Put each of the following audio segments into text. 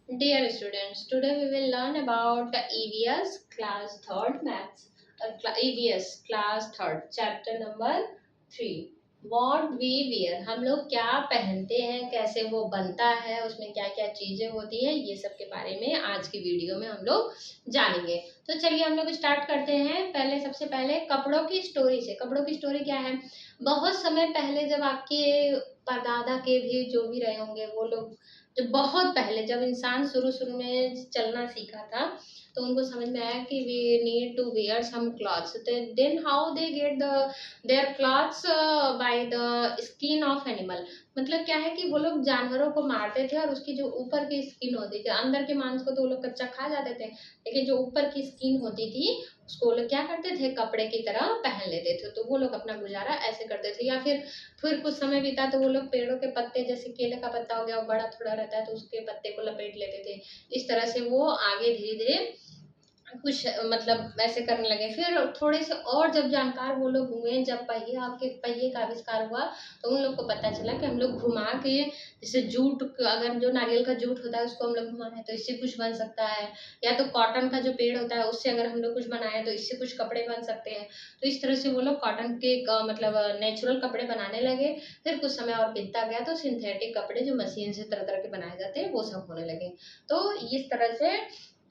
Dear students, today we will learn about EVS class 3rd maths. EVS class 3rd chapter number 3. What we wear, हम लोग क्या पहनते हैं, कैसे वो बनता है, उसमें क्या क्या चीजें होती हैं, ये सब के बारे में आज की वीडियो में हम लोग जानेंगे। तो चलिए हम लोग स्टार्ट करते हैं। सबसे पहले कपड़ों की स्टोरी से। कपड़ों की स्टोरी क्या है, बहुत समय पहले जब आपके परदादा के भी जो भी रहे होंगे वो लोग, जब बहुत पहले जब इंसान शुरू शुरू में चलना सीखा था तो उनको समझ में आया कि we need to wear some clothes. Then how they get the their clothes by the skin of animal. मतलब क्या है कि वो लोग जानवरों को मारते थे और उसकी जो ऊपर की स्किन होती थी, अंदर के मांस को तो वो लोग कच्चा खा जाते थे, लेकिन जो ऊपर की स्किन होती थी उसको वो लोग क्या करते थे, कपड़े की तरह पहन लेते थे। तो वो लोग अपना गुजारा ऐसे करते थे। या फिर कुछ समय बीता तो वो लोग पेड़ों के पत्ते, जैसे केले का पत्ता हो गया, वो बड़ा थोड़ा रहता है तो उसके पत्ते को लपेट लेते थे। इस तरह से वो आगे धीरे धीरे कुछ मतलब ऐसे करने लगे। फिर थोड़े से और जब जानकार वो लोग हुए, जब पहिए का आविष्कार हुआ तो उन लोग को पता चला कि हम लोग घुमा के, जैसे जूट, अगर जो नारियल का जूट होता है उसको हम लोग घुमाएं तो इससे कुछ बन सकता है, या तो कॉटन का जो पेड़ होता है उससे अगर हम लोग कुछ बनाए तो इससे कुछ कपड़े बन सकते हैं। तो इस तरह से वो लोग कॉटन के मतलब नेचुरल कपड़े बनाने लगे। फिर कुछ समय और बीतता गया तो सिंथेटिक कपड़े जो मशीन से तरह तरह के बनाए जाते हैं वो सब होने लगे। तो इस तरह से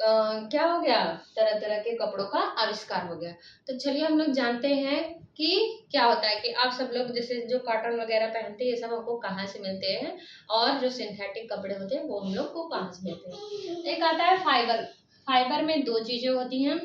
क्या हो गया, तरह तरह के कपड़ों का आविष्कार हो गया। तो चलिए हम लोग जानते हैं कि क्या होता है कि आप सब लोग जैसे जो कॉटन वगैरह पहनते हैं ये सब हमको कहाँ से मिलते हैं, और जो सिंथेटिक कपड़े होते हैं वो हम लोग को कहाँ से मिलते हैं। एक आता है फाइबर। फाइबर में दो चीजें होती हैं।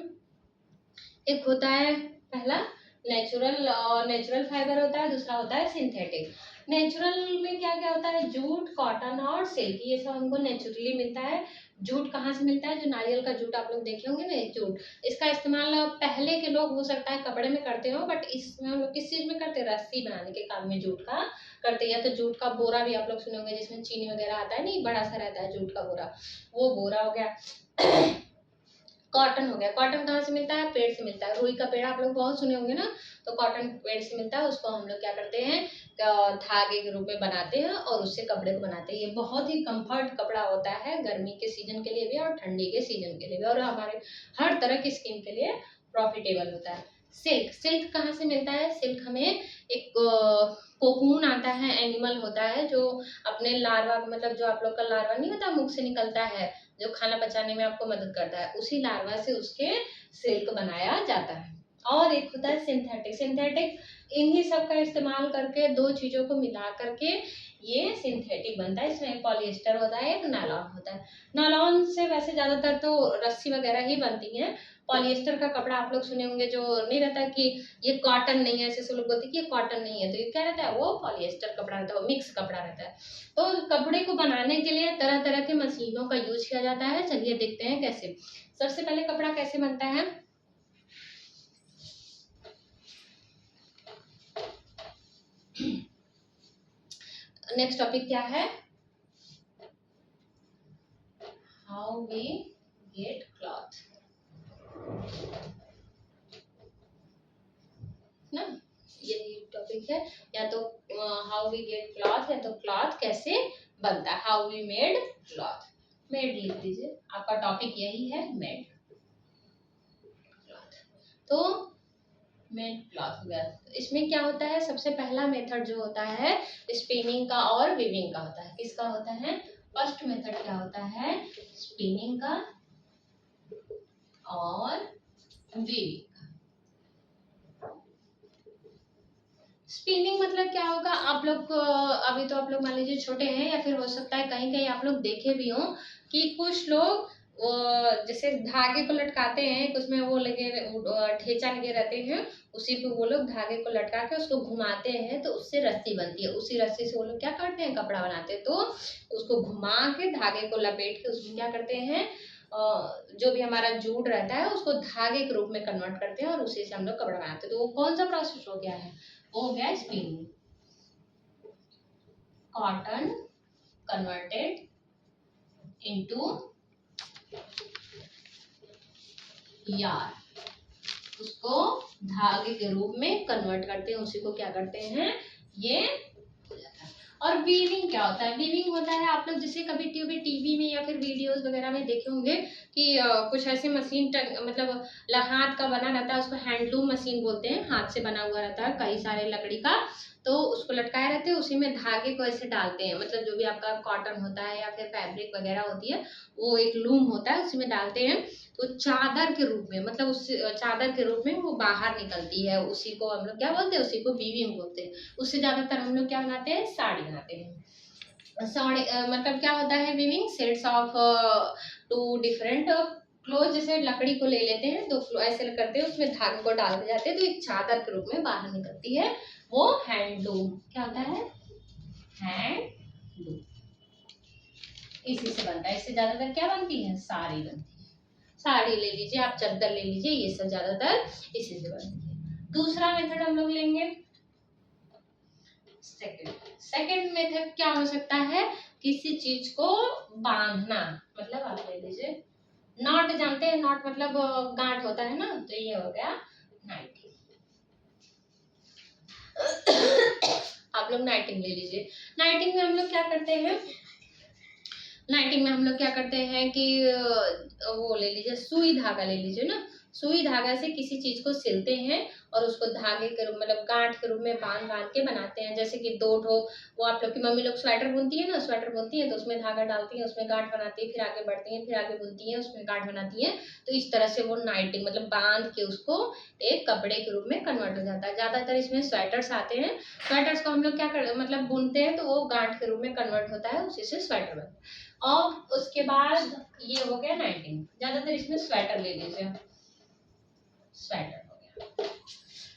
एक होता है पहला नेचुरल फाइबर होता है, दूसरा होता है सिंथेटिक। नेचुरल में क्या क्या होता है, जूट, कॉटन और सिल्क, ये सब हमको नेचुरली मिलता है। जूट कहाँ से मिलता है, जो नारियल का जूट आप लोग देखे होंगे ना, जूट, इसका इस्तेमाल पहले के लोग हो सकता है कपड़े में करते हो, बट इसमें हम लोग किस चीज में करते हैं, रस्सी बनाने के काम में जूट का करते हैं। या तो जूट का बोरा भी आप लोग सुने होंगे जिसमें चीनी वगैरह आता है, नहीं बड़ा सा रहता है जूट का बोरा, वो बोरा हो गया। कॉटन हो गया। कॉटन कहाँ से मिलता है, पेड़ से मिलता है। रुई का पेड़ आप लोग बहुत सुने होंगे ना, तो कॉटन पेड़ से मिलता है। उसको हम लोग क्या करते हैं, धागे के रूप में बनाते हैं और उससे कपड़े को बनाते हैं। ये बहुत ही कंफर्ट कपड़ा होता है, गर्मी के सीजन के लिए भी और ठंडी के सीजन के लिए भी, और हमारे हर तरह की स्किन के लिए प्रॉफिटेबल होता है। सिल्क। सिल्क कहाँ से मिलता है, सिल्क हमें एक कोकून आता है, एनिमल होता है जो अपने लार्वा, मतलब जो आप लोग का लार्वा नहीं होता मुख से निकलता है, जो खाना पचाने में आपको मदद करता है, उसी लार्वा से उसके सिल्क बनाया जाता है। और एक होता है सिंथेटिक। सिंथेटिक इन्हीं सब का इस्तेमाल करके, दो चीजों को मिला करके ये सिंथेटिक बनता है। इसमें पॉलिएस्टर होता है, एक नायलॉन होता है। नायलॉन से वैसे ज्यादातर तो रस्सी वगैरह ही बनती है। पॉलिएस्टर का कपड़ा आप लोग सुने होंगे, जो नहीं रहता कि ये कॉटन नहीं है, ऐसे सब लोग बोलते हैं कि ये कॉटन नहीं है, तो ये क्या रहता है, वो पॉलिएस्टर कपड़ा रहता है, वो मिक्स कपड़ा रहता है। तो कपड़े को बनाने के लिए तरह तरह के मशीनों का यूज किया जाता है। चलिए देखते हैं कैसे। सबसे पहले कपड़ा कैसे बनता है, नेक्स्ट टॉपिक क्या है, हाउ वी गेट क्लॉथ ना, यही टॉपिक है। या तो हाउ वी गेट क्लॉथ, या तो क्लॉथ कैसे बनता है, how we made cloth. Made लिख दीजिए, आपका टॉपिक यही है, मेड क्लॉथ। तो मेड क्लॉथ हो गया। तो इसमें क्या होता है, सबसे पहला मेथड जो होता है स्पिनिंग का और वीविंग का होता है। किसका होता है, फर्स्ट मेथड क्या होता है, स्पिनिंग का और वीविंग। स्पिनिंग मतलब क्या होगा, आप लोग अभी तो आप लोग मान लीजिए छोटे हैं, या फिर हो सकता है कहीं कहीं आप लोग देखे भी हो कि कुछ लोग जैसे धागे को लटकाते हैं, उसमें वो लगे ठेचा लगे रहते हैं, उसी पे वो लोग धागे को लटका के उसको घुमाते हैं तो उससे रस्सी बनती है। उसी रस्सी से वो लोग क्या करते हैं, कपड़ा बनाते हैं। तो उसको घुमा के धागे को लपेट के उसमें क्या करते हैं, जो भी हमारा जूट रहता है उसको धागे के रूप में कन्वर्ट करते हैं और उसी से हम लोग कपड़ा बनाते हैं। तो वो कौन सा प्रोसेस हो गया है, वो हो गया spinning. Cotton converted into yarn, उसको धागे के रूप में कन्वर्ट करते हैं, उसी को क्या करते हैं, ये हो जाता है। और वीविंग क्या होता है? वीविंग होता है, आप लोग जैसे कभी टीवी में या फिर वीडियोस वगैरह में देखे होंगे कि कुछ ऐसे मशीन मतलब हाथ का बना रहता है, उसको हैंडलूम मशीन बोलते हैं, हाथ से बना हुआ रहता है कई सारे लकड़ी का, तो उसको लटकाए रहते हैं, उसी में धागे को ऐसे डालते हैं, मतलब जो भी आपका कॉटन होता है या फिर फैब्रिक वगैरह होती है, वो एक लूम होता है, उसी में डालते हैं, तो चादर के रूप में, मतलब उस चादर के रूप में वो बाहर निकलती है, उसी को हम लोग क्या बोलते हैं? उसी को वीविंग बोलते हैं। उससे ज्यादातर हम लोग क्या बनाते हैं? साड़ी बनाते हैं। साड़ी मतलब क्या होता है weaving? Sets of two different cloth, जैसे लकड़ी को ले लेते हैं, दो ऐसे करते हैं, उसमें धागे को डालते जाते हैं, तो एक चादर के रूप में बाहर निकलती है, वो हैंडलूम। क्या होता है? हैंडलूम। इसी से बनता है। इससे ज्यादातर क्या बनती है? साड़ी बनती है। साड़ी ले लीजिए, आप चद्दर ले लीजिए, ये सब ज्यादातर इसी से बनती है। दूसरा मेथड हम लोग लेंगे सेकंड मेथड क्या हो सकता है? किसी चीज को बांधना, मतलब आप ले लीजिए नॉट, जानते हैं नॉट मतलब गांठ होता है ना, तो ये हो गया नाइटिंग। आप लोग नाइटिंग ले लीजिए। नाइटिंग में हम लोग क्या करते हैं? नाइटिंग में हम लोग क्या करते हैं कि वो ले लीजिए, सुई धागा ले लीजिए ना, सुई धागा से किसी चीज को सिलते हैं और उसको धागे के रूप मतलब गांठ के रूप में बांध बांध के बनाते हैं। जैसे कि दो ठो, वो आप लोग की मम्मी लोग स्वेटर बुनती है ना, स्वेटर बुनती है तो उसमें धागा डालती है, उसमें गांठ बनाती है, फिर आगे बढ़ती है, फिर आगे बुनती है, उसमें गांठ बनाती है, तो इस तरह से वो नाइटिंग मतलब बांध के उसको एक कपड़े के रूप में कन्वर्ट हो जाता है। ज्यादातर इसमें स्वेटर्स आते हैं। स्वेटर्स को हम लोग क्या कर मतलब बुनते हैं, तो वो गांठ के रूप में कन्वर्ट होता है, उसी से स्वेटर बनता है। और उसके बाद ये हो गया नाइटिंग। ज्यादातर इसमें स्वेटर ले लीजिए, स्वेटर हो गया।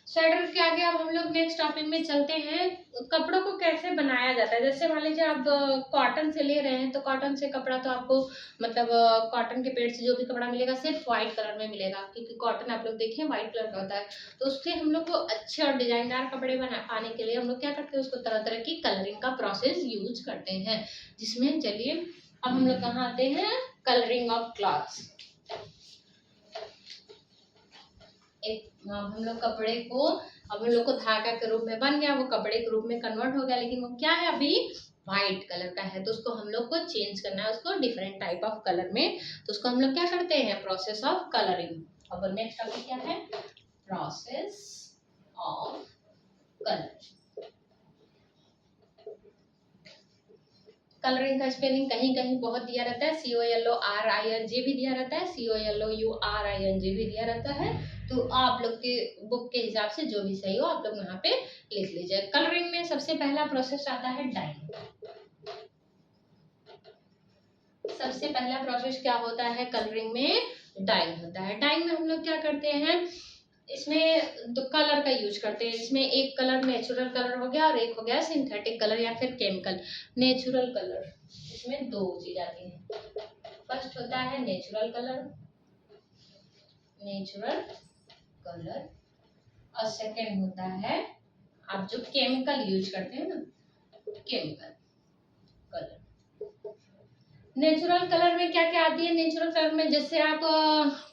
स्वेटर के आगे अब हम लोग नेक्स्ट टॉपिक में चलते हैं, कपड़ों को कैसे बनाया जाता है। जैसे मान लीजिए आप कॉटन से ले रहे हैं, तो कॉटन से कपड़ा तो आपको मतलब कॉटन के पेड़ से जो भी कपड़ा मिलेगा सिर्फ व्हाइट कलर में मिलेगा, क्योंकि कॉटन आप लोग देखें व्हाइट कलर का होता है। तो उससे हम लोग को अच्छे और डिजाइनदार कपड़े पाने के लिए हम लोग क्या करते हैं? उसको तरह तरह की कलरिंग का प्रोसेस यूज करते हैं, जिसमें चलिए अब हम लोग कहाँ आते हैं? Colouring of clothes. एक हम लोग कपड़े को, अब हम लोग को धागा के रूप में बन गया, वो कपड़े के रूप में कन्वर्ट हो गया, लेकिन वो क्या है? अभी व्हाइट कलर का है, तो उसको हम लोग को चेंज करना है, उसको डिफरेंट टाइप ऑफ कलर में। तो उसको हम लोग क्या करते हैं? Process of colouring. अब नेक्स्ट टॉपिक क्या है? Process of colouring. कलरिंग का स्पेलिंग कहीं कहीं बहुत दिया रहता है, COLORING भी दिया रहता है, COLOURING भी दिया रहता है, तो आप लोग के बुक के हिसाब से जो भी सही हो आप लोग यहाँ पे लिख लीजिए। कलरिंग में सबसे पहला प्रोसेस आता है डाइंग। सबसे पहला प्रोसेस क्या होता है कलरिंग में? डाइंग होता है। डाइंग में हम लोग क्या करते हैं? इसमें दो कलर का यूज करते हैं। इसमें एक कलर नेचुरल कलर हो गया और एक हो गया सिंथेटिक कलर या फिर केमिकल। नेचुरल कलर, इसमें दो चीज आती है। फर्स्ट होता है नेचुरल कलर, नेचुरल कलर, और सेकंड होता है आप जो केमिकल यूज करते हैं ना, केमिकल कलर। नेचुरल कलर में क्या क्या आती है? नेचुरल कलर में जैसे आप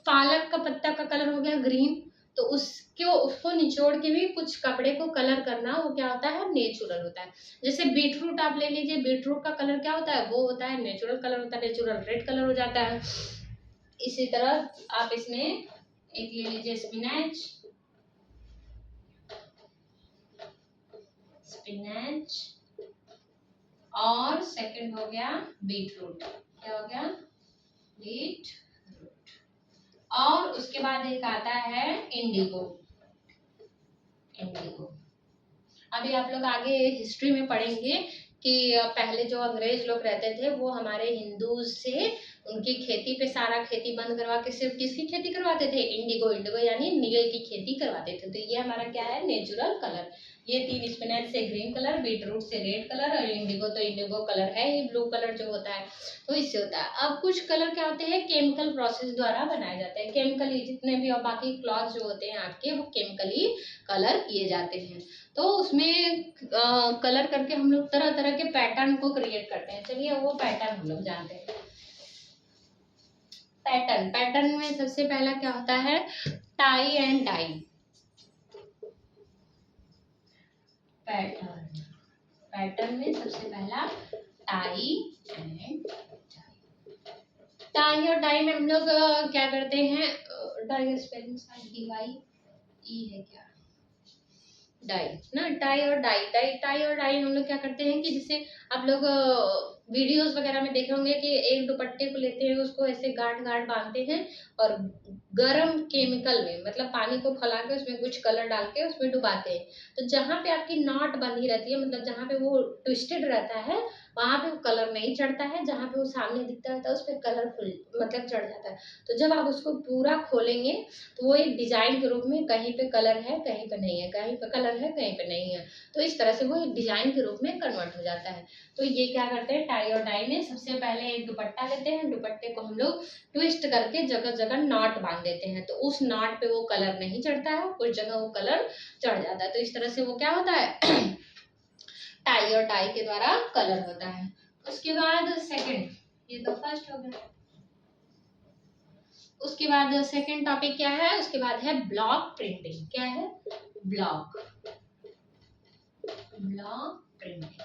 पालक का पत्ता का कलर हो गया ग्रीन, तो उसको निचोड़ के भी कुछ कपड़े को कलर करना, वो क्या होता है? नेचुरल होता है। जैसे बीटरूट आप ले लीजिए, बीटरूट का कलर क्या होता है? वो होता है नेचुरल कलर होता है, नेचुरल रेड कलर हो जाता है। इसी तरह आप इसमें एक ले लीजिए स्पिनच, स्पिनच, और सेकंड हो गया बीटरूट। क्या हो गया? बीटरूट। और उसके बाद एक आता है इंडिगो। इंडिगो अभी आप लोग आगे हिस्ट्री में पढ़ेंगे कि पहले जो अंग्रेज लोग रहते थे वो हमारे हिंदू से उनकी खेती पे सारा खेती बंद करवा के सिर्फ किसकी खेती करवाते थे? इंडिगो। इंडिगो यानी नील की खेती करवाते थे। तो ये हमारा क्या है? Natural colour. ये तीन, स्पिनच से ग्रीन कलर, बीटरूट से रेड कलर, और इंडिगो तो इंडिगो कलर है ही, ब्लू कलर जो होता है, तो इससे होता है। अब कुछ कलर क्या होते हैं? केमिकल प्रोसेस द्वारा बनाए जाते हैं। केमिकली जितने भी और बाकी क्लॉथ जो होते हैं आपके, वो केमिकली कलर किए जाते हैं। तो उसमें कलर करके हम लोग तरह तरह के पैटर्न को क्रिएट करते हैं। चलिए वो पैटर्न हम लोग जानते हैं। पैटर्न में सबसे पहला क्या होता है? Tie and dye. Pattern pattern में सबसे पहला टाई एंड टाई और डाई में हम लोग क्या करते हैं, डाई का स्पेलिंग DY ई है क्या, डाई ना, टाई और डाई, टाई और डाई हम लोग क्या करते हैं कि जैसे आप लोग वीडियोस वगैरह में देखे होंगे कि एक दुपट्टे को लेते हैं, उसको ऐसे गांठ गांठ बांधते हैं और गरम केमिकल में, मतलब पानी को खौला के उसमें कुछ कलर डाल के उसमें डुबाते हैं। तो जहाँ पे आपकी नॉट बंधी रहती है, मतलब जहाँ पे वो ट्विस्टेड रहता है, वहां पे वो कलर नहीं चढ़ता है, जहाँ पे वो सामने दिखता रहता है उस पर कलरफुल मतलब चढ़ जाता है। तो जब आप उसको पूरा खोलेंगे तो वो एक डिजाइन के रूप में कहीं पे कलर है कहीं पे नहीं है, कहीं पे कलर है कहीं पे नहीं है, तो इस तरह से वो एक डिजाइन के रूप में कन्वर्ट हो जाता है। तो ये क्या करते हैं, टाई और डाई में सबसे पहले एक दुपट्टा लेते हैं, दुपट्टे को हम लोग ट्विस्ट करके जगह जगह नॉट बांध देते हैं, तो उस नॉट पे वो कलर नहीं चढ़ता है, कुछ जगह वो कलर चढ़ जाता है। तो इस तरह से वो क्या होता है टाई और डाई के द्वारा कलर होता है। उसके बाद सेकंड, ये तो फर्स्ट हो गया। उसके बाद सेकंड टॉपिक क्या है, उसके बाद है ब्लॉक प्रिंटिंग। क्या है, ब्लॉक प्रिंटिंग।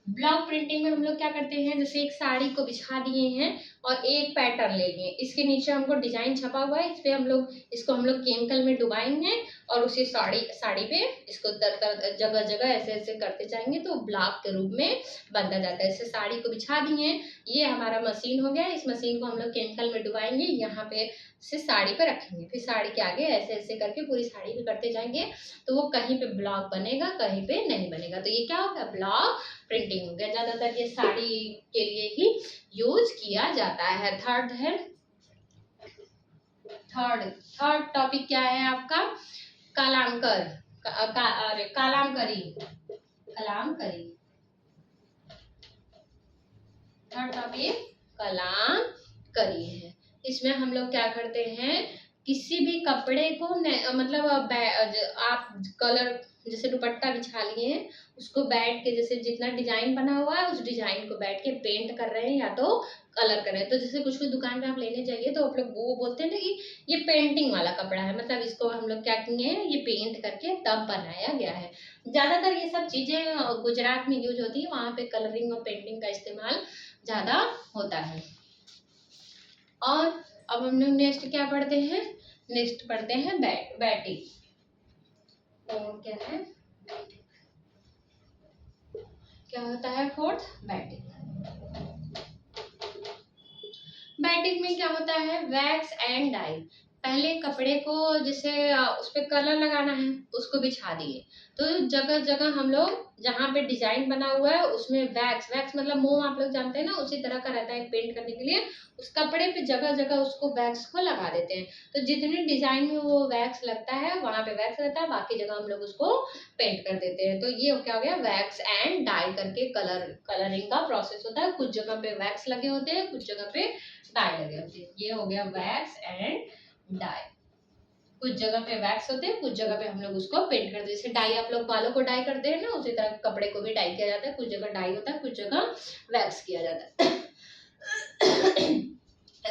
ब्लॉक प्रिंटिंग में हम लोग क्या करते हैं, जैसे एक साड़ी को बिछा दिए हैं और एक पैटर्न ले लिए, इसके नीचे हमको डिजाइन छपा हुआ है, इस पे हम लोग इसको केमिकल में डुबाएंगे और उसी साड़ी पे इसको जगह जगह ऐसे ऐसे करते जाएंगे तो ब्लॉक के रूप में बनता जाता है। ऐसे साड़ी को बिछा दिए, ये हमारा मशीन हो गया, इस मशीन को हम लोग केमिकल में डुबाएंगे, यहाँ पे से साड़ी पे रखेंगे, फिर साड़ी के आगे ऐसे ऐसे करके पूरी साड़ी पे करते जाएंगे, तो वो कहीं पे ब्लॉक बनेगा कहीं पे नहीं बनेगा। तो ये क्या होगा, ब्लॉक प्रिंटिंग हो गया। ज्यादातर ये साड़ी के लिए ही यूज किया जाता है। थर्ड टॉपिक क्या है आपका, कलामकर अरे कलामकरी। थर्ड टॉपिक कलामकरी है। इसमें हम लोग क्या करते हैं, किसी भी कपड़े को मतलब आप कलर जैसे दुपट्टा बिछा लिए हैं, उसको बैठ के जैसे जितना डिजाइन बना हुआ है उस डिजाइन को बैठ के पेंट कर रहे हैं या तो कलर कर रहे हैं। तो जैसे कुछ दुकान पे आप लेने जाइए तो आप लोग वो बोलते हैं ना कि ये पेंटिंग वाला कपड़ा है, मतलब इसको हम लोग क्या किए हैं, ये पेंट करके तब बनाया गया है। ज्यादातर ये सब चीजें गुजरात में यूज होती है, वहां पे कलरिंग और पेंटिंग का इस्तेमाल ज्यादा होता है। और अब हम लोग नेक्स्ट क्या पढ़ते हैं, नेक्स्ट पढ़ते हैं बैटिक। और क्या है, क्या होता है फोर्थ, बैटिक। बैटिक में क्या होता है, वैक्स एंड डाई। पहले कपड़े को जैसे उस पर कलर लगाना है, उसको बिछा दिए, तो जगह जगह हम लोग जहाँ पे डिजाइन बना हुआ है उसमें वैक्स मतलब मोम आप लोग जानते हैं ना, उसी तरह का रहता है पेंट करने के लिए, उस कपड़े पे जगह जगह उसको वैक्स को लगा देते हैं। तो जितने डिजाइन में वो वैक्स लगता है वहां पे वैक्स रहता है, बाकी जगह हम लोग उसको पेंट कर देते हैं। तो ये क्या हो गया, वैक्स एंड डाई करके कलरिंग का प्रोसेस होता है। कुछ जगह पे वैक्स लगे होते हैं, कुछ जगह पे डाई लगे होते हैं। ये हो गया वैक्स एंड डाई। कुछ जगह पे वैक्स होते हैं, कुछ जगह पे हम लोग उसको पेंट करते हैं। जैसे डाई आप लोग बालों को डाई करते हैं ना, उसी तरह कपड़े को भी डाई किया जाता है, कुछ जगह डाई होता है, कुछ जगह वैक्स किया जाता है।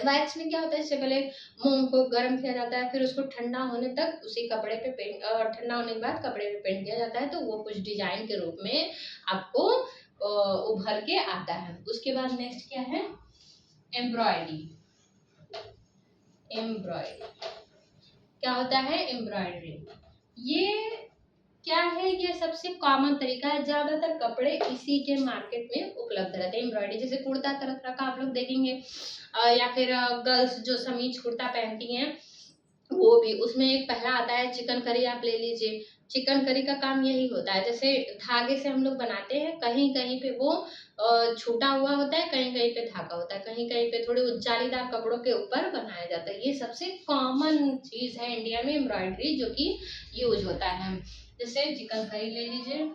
वैक्स में क्या होता है, इससे पहले मोम को गर्म किया जाता है, फिर उसको ठंडा होने तक उसी कपड़े पे पेंट, ठंडा होने के बाद कपड़े पे पेंट किया जाता है, तो वो कुछ डिजाइन के रूप में आपको उभर के आता है। उसके बाद नेक्स्ट क्या है, एम्ब्रॉयडरी। क्या होता है, एम्ब्रॉयडरी। ये क्या है, ये सबसे कॉमन तरीका है, ज्यादातर कपड़े इसी के मार्केट में उपलब्ध रहते हैं। एम्ब्रॉयडरी जैसे कुर्ता तरह तरह का आप लोग देखेंगे, या फिर गर्ल्स जो समीज कुर्ता पहनती हैं वो भी, उसमें एक पहला आता है चिकनकारी। आप ले लीजिए, चिकनकारी का काम यही होता है, जैसे धागे से हम लोग बनाते हैं, कहीं कहीं पे वो छूटा हुआ होता है, कहीं कहीं पे धागा होता है, कहीं कहीं पे थोड़े जालीदार कपड़ों के ऊपर बनाया जाता है। ये सबसे कॉमन चीज है इंडिया में एम्ब्रॉयडरी, जो कि यूज होता है। जैसे चिकनकारी ले लीजिए,